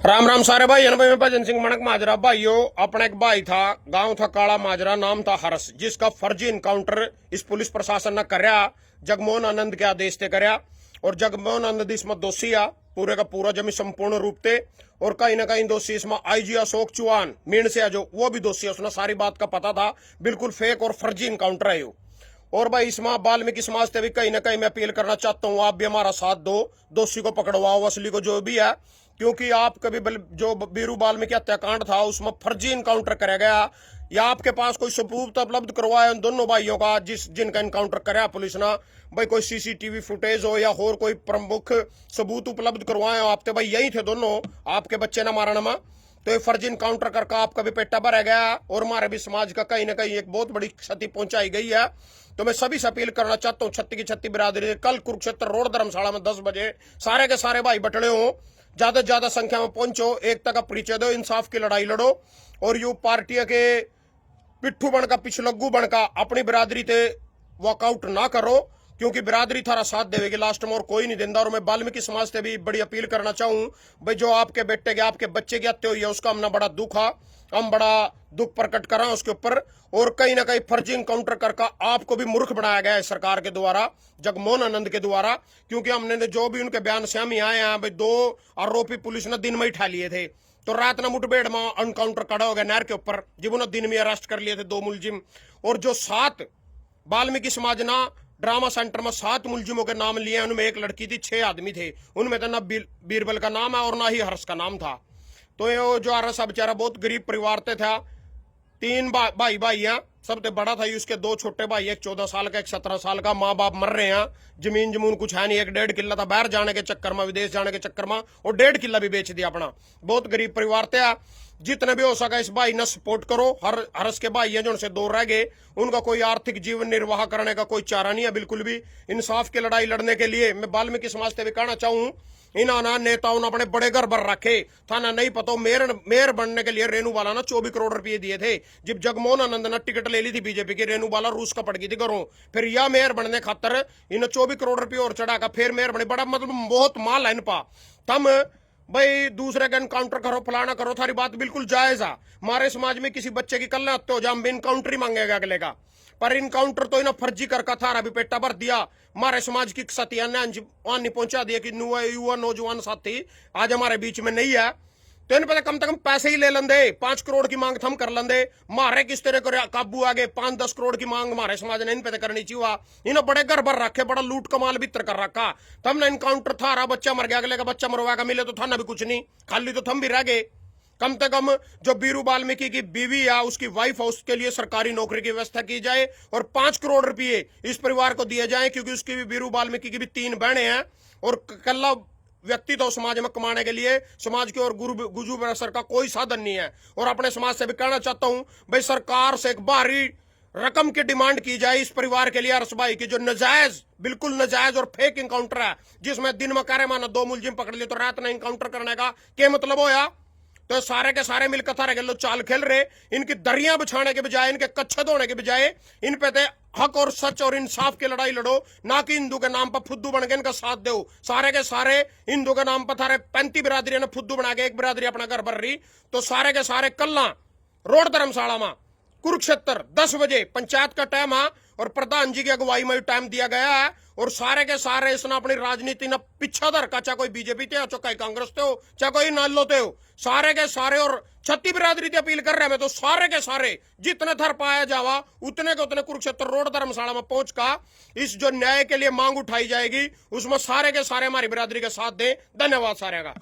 राम राम सारे भाई मैं भजन सिंह मणक माजरा। भाइयों, अपना एक भाई था, गांव था काला माजरा, नाम था हर्ष, जिसका फर्जी इनकाउंटर इस पुलिस प्रशासन ने करया जगमोहन आनंद के आदेश से करया। और जगमोहन आनंद इसमें दोषी आ पूरे का पूरा जमी संपूर्ण रूप से। और कहीं ना कहीं दोषी इसमें आईजी अशोक चौहान मीण से जो वो भी दोषी है, उसने सारी बात का पता था। बिल्कुल फेक और फर्जी इनकाउंटर है यो। और भाई इसमें वाल्मीकि समाज से भी कहीं ना कहीं मैं अपील करना चाहता हूँ, आप भी हमारा साथ दो, दोषी को पकड़वाओ, असली को जो भी है। क्योंकि आप कभी जो बीरू वाल्मीकि हत्याकांड था उसमें फर्जी इनकाउंटर कराया गया, या आपके पास कोई सबूत उपलब्ध करवाया उन दोनों भाइयों का जिनका इनकाउंटर कराया पुलिस ने, भाई कोई सीसीटीवी फुटेज हो या और कोई प्रमुख सबूत उपलब्ध करवाए हो आप, तो भाई यही थे दोनों आपके बच्चे ना मारने में। तो ये फर्जी इनकाउंटर करके आपका भी पेटा भरा गया और हमारे भी समाज का कहीं ना कहीं एक बहुत बड़ी क्षति पहुंचाई गई है। तो मैं सभी से अपील करना चाहता हूँ, छत्ती की छत्ती बिरादरी, कल कुरुक्षेत्र रोड धर्मशाला में 10 बजे सारे के सारे भाई बटड़े हो, ज्यादा से ज्यादा संख्या में पहुंचो, एकता का परिचय दो, इंसाफ की लड़ाई लड़ो। और यू पार्टी के पिट्ठू बनका पिछलग्गू बनका अपनी बिरादरी ते वॉकआउट ना करो, क्योंकि बिरादरी थारा साथ देवेगी लास्ट में और कोई नहीं देता। और मैं वाल्मीकि समाज से भी बड़ी अपील करना चाहूँ, भाई जो आपके बेटे के आपके बच्चे की हत्या हुई है उसका हमने बड़ा दुख है, हम बड़ा दुख प्रकट कर रहे हैं उसके ऊपर। और कहीं ना कहीं फर्जी इनकाउंटर करके आपको भी मूर्ख बनाया गया है सरकार के द्वारा, जगमोहन आनंद के द्वारा। क्योंकि हमने जो भी उनके बयान से हम ही आए हैं, भाई 2 आरोपी पुलिस ने दिन में ही ठा लिए थे, तो रात में मुठभेड़ में एनकाउंटर खड़ा हो गया नहर के ऊपर, जब उन्होंने दिन में अरेस्ट कर लिए थे 2 मुलजिम। और जो 7 वाल्मीकि समाज ना ड्रामा सेंटर में 7 मुलजिमों के नाम लिए, उनमें एक लड़की थी, 6 आदमी थे, उनमें तो ना बीरबल का नाम है और ना ही हर्ष का नाम था। तो ये जो हर्ष बेचारा बहुत गरीब परिवार से था, 3 भाई हैं, सबसे बड़ा था उसके 2 छोटे भाई, एक 14 साल का एक 17 साल का। माँ बाप मर रहे हैं, जमीन जमून कुछ है नहीं, एक 1.5 किला था बाहर जाने के चक्कर में, विदेश जाने के चक्कर में, और 1.5 किला भी बेच दिया अपना। बहुत गरीब परिवार थे। जितने भी हो सका इस भाई ने सपोर्ट करो। हर्ष के भाई है जो उनसे 2 रह गए, उनका कोई आर्थिक जीवन निर्वाह करने का कोई चारा नहीं है बिल्कुल भी। इंसाफ की लड़ाई लड़ने के लिए मैं वाल्मीकि समाज से भी कहना चाहूँ, इन्होंने नेताओं ने अपने बड़े घर भर रखे था ना, नहीं पता मेयर बनने के लिए रेणुबाला ने 24 करोड़ रुपए दिए थे। जब जगमोहन आनंद ने टिकट ले ली थी बीजेपी की, रेणुबाला रूस का पड़ गई थी घरों, फिर यह मेयर बनने खातर इन्हें 24 करोड़ रुपये और चढ़ाकर फिर मेयर बने। बड़ा मतलब बहुत माल है इन पा। तम भाई दूसरे का इनकाउंटर करो, फलाना करो, थारी बात बिल्कुल जायज है। हमारे समाज में किसी बच्चे की कल हत्या हो जाए, हम भी इनकाउंटर ही मांगेगा अगले का, पर इनकाउंटर तो इन्हें फर्जी करका थारा भी पेटा भर दिया। हमारे समाज की सतिया ने नहीं पहुंचा दिया कि युवा नौजवान साथी आज हमारे बीच में नहीं है। तो इन पे कम से कम पैसे ही ले लेंदे, 5 करोड़ की मांग थम कर लेंदे, मारे किस तरह को काबू आगे 5-10 करोड़ की मांग हमारे समाज ने इन पे करनी चाहिए। इन्हें बड़े घर भर रखे, बड़ा लूट कमाल भीतर कर रखा। तमने इनकाउंटर थारा बच्चा मर गया, अगले का बच्चा मरवाएगा, मिले तो थाना भी कुछ नहीं, खाली तो थम भी रह गए। कम से कम जो बीरू वाल्मीकि की बीवी है उसकी वाइफ है, उसके लिए सरकारी नौकरी की व्यवस्था की जाए और 5 करोड़ रुपये इस परिवार को दिए जाए, क्योंकि उसकी भी बीरू वाल्मीकि की भी 3 बहनें हैं और कल्ला व्यक्ति तो समाज में कमाने के लिए समाज के और गुजू बरसर का कोई साधन नहीं है। और अपने समाज से भी कहना चाहता हूं, भाई सरकार से एक भारी रकम की डिमांड की जाए इस परिवार के लिए, हर्ष भाई की जो नजायज, बिल्कुल नजायज और फेक इनकाउंटर है, जिसमें दिन में कार्य माना 2 मुलजिम पकड़ लिए तो रात में इनकाउंटर करने का क्या मतलब होया। तो सारे के सारे मिलकर थारे के लोग चाल खेल रहे, इनकी दरियां बिछाने के बजाय, इनके कच्छे धोने के बजाय इन पे हक और सच और इंसाफ की लड़ाई लड़ो, ना कि हिंदू के नाम पर फुद्दू बन के इनका साथ दो। सारे के सारे हिंदू के नाम पर थारे 35 बिरादरी ने फुद्दू बना के एक बिरादरी अपना घर भर रही। तो सारे के सारे कल्ला रोड धर्मशाला में कुरुक्षेत्र 10 बजे पंचायत का टाइम है और प्रधान जी की अगुवाई में टाइम दिया गया है। और सारे के सारे इसने अपनी राजनीति न पीछा धर का, चाहे कोई बीजेपी थे, चाहे कांग्रेस थे हो, चाहे कोई नालो थे हो, सारे के सारे और छत्ती बिरादरी की अपील कर रहे हैं। तो सारे के सारे जितने थर पाया जावा उतने के उतने कुरुक्षेत्र रोड धर्मशाला में पहुंच का इस जो न्याय के लिए मांग उठाई जाएगी उसमें सारे के सारे हमारी बिरादरी के साथ दें। धन्यवाद सारे का।